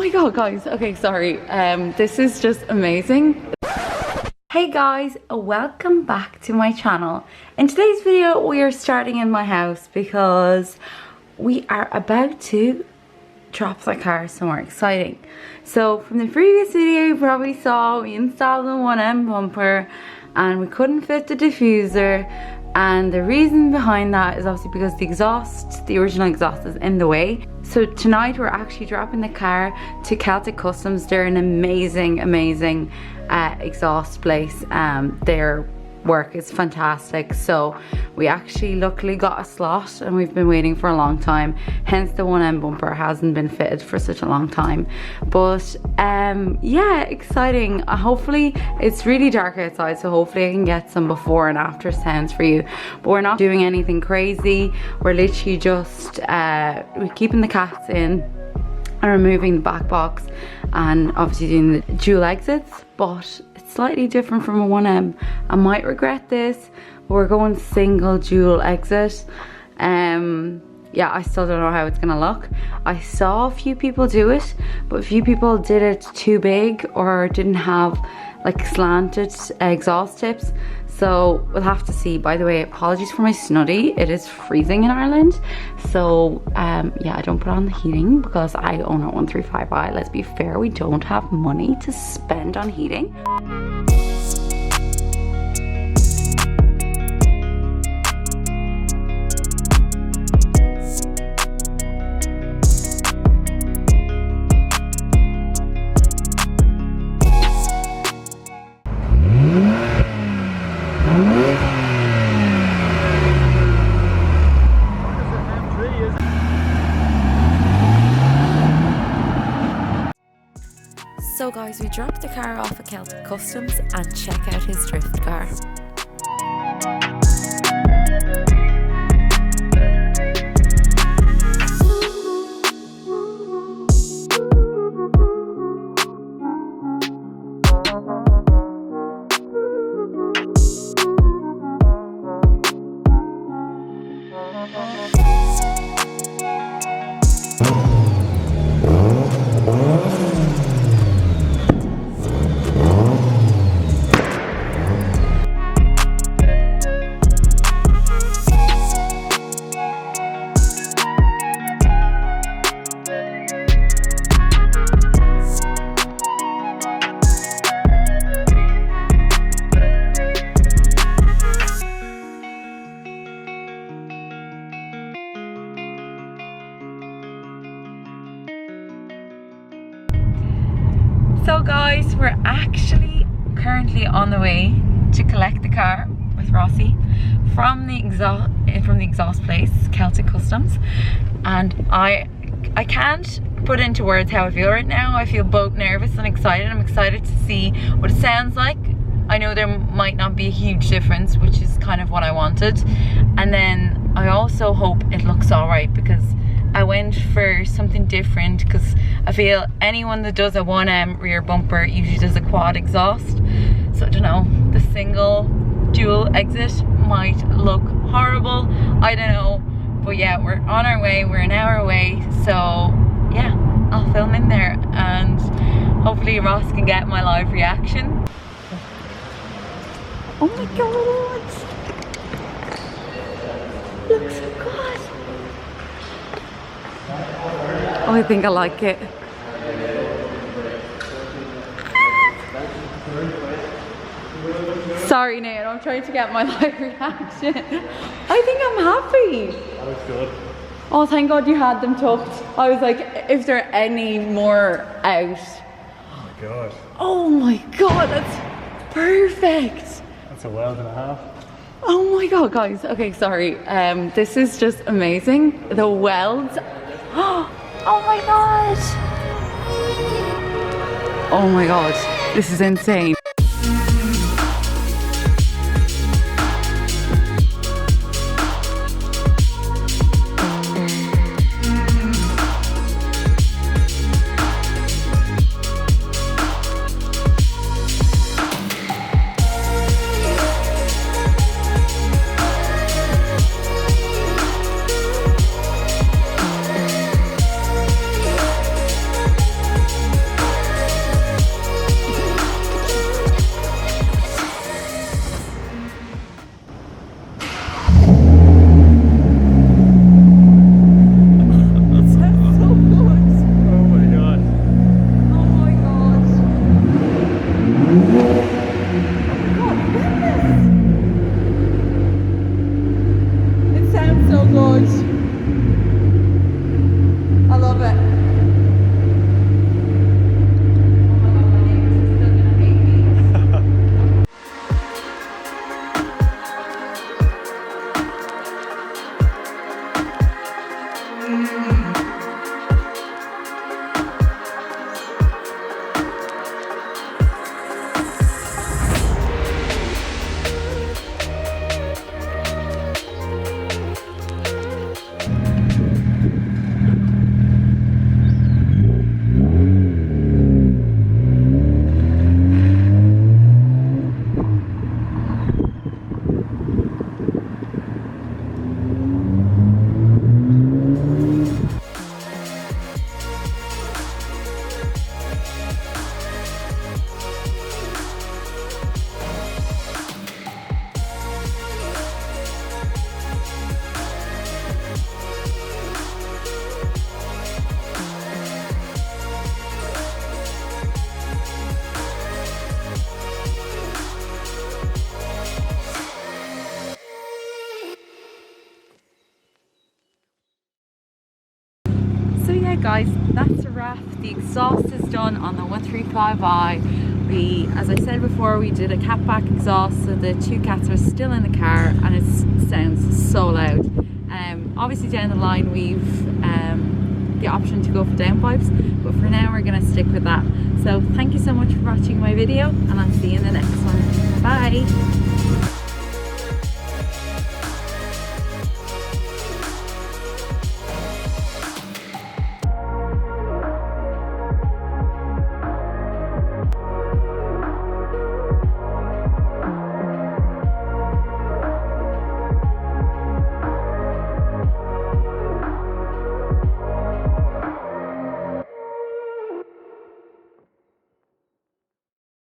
my god, guys. Okay, sorry. This is just amazing. Hey guys, welcome back to my channel. In today's video, we are starting in my house because we are about to drop the car somewhere exciting. So from the previous video, you probably saw we installed the 1M bumper and we couldn't fit the diffuser. And the reason behind that is obviously because the original exhaust is in the way. So tonight we're actually dropping the car to Celtic Customs. They're an amazing exhaust place. Their work is fantastic. So we actually luckily got a slot and we've been waiting for a long time. Hence the 1M bumper hasn't been fitted for such a long time. But yeah, exciting. Hopefully it's really dark outside, so hopefully I can get some before and after sounds for you. But we're not doing anything crazy. We're literally just we're keeping the cats in and removing the back box and obviously doing the dual exits. But it's slightly different from a 1M. I might regret this, but we're going single dual exit. Yeah, I still don't know how it's gonna look. I saw a few people do it, but a few people did it too big or didn't have like slanted exhaust tips. So we'll have to see. By the way, apologies for my snuddy. It is freezing in Ireland. So yeah, I don't put on the heating because I own a 135i. Let's be fair, we don't have money to spend on heating. So guys, we dropped the car off at Celtic Customs and check out his drift car. So guys, we're actually currently on the way to collect the car with Rossi from the exhaust place, Celtic Customs. And I can't put into words how I feel right now. I feel both nervous and excited. I'm excited to see what it sounds like. I know there might not be a huge difference, which is kind of what I wanted. And then I also hope it looks alright, because I went for something different because I feel anyone that does a 1M rear bumper usually does a quad exhaust. So I don't know, the single dual exit might look horrible, I don't know. But yeah, we're on our way, we're an hour away. So yeah, I'll film in there and hopefully Ross can get my live reaction. Oh my god! Looks so good! Oh, I think I like it. Sorry, Nate, I'm trying to get my live reaction. I think I'm happy. That was good. Oh, thank God you had them tucked. I was like, if there are any more out. Oh my god. Oh my God, that's perfect. That's a weld and a half. Oh my God, guys. Okay, sorry. This is just amazing. The welds. Oh my God. Oh my God. This is insane. guys, that's a wrap. The exhaust is done on the 135i. We, as I said before, we did a catback exhaust, so the two cats are still in the car and it sounds so loud. Obviously down the line we've the option to go for downpipes, but for now we're going to stick with that. So thank you so much for watching my video, and I'll see you in the next one. Bye!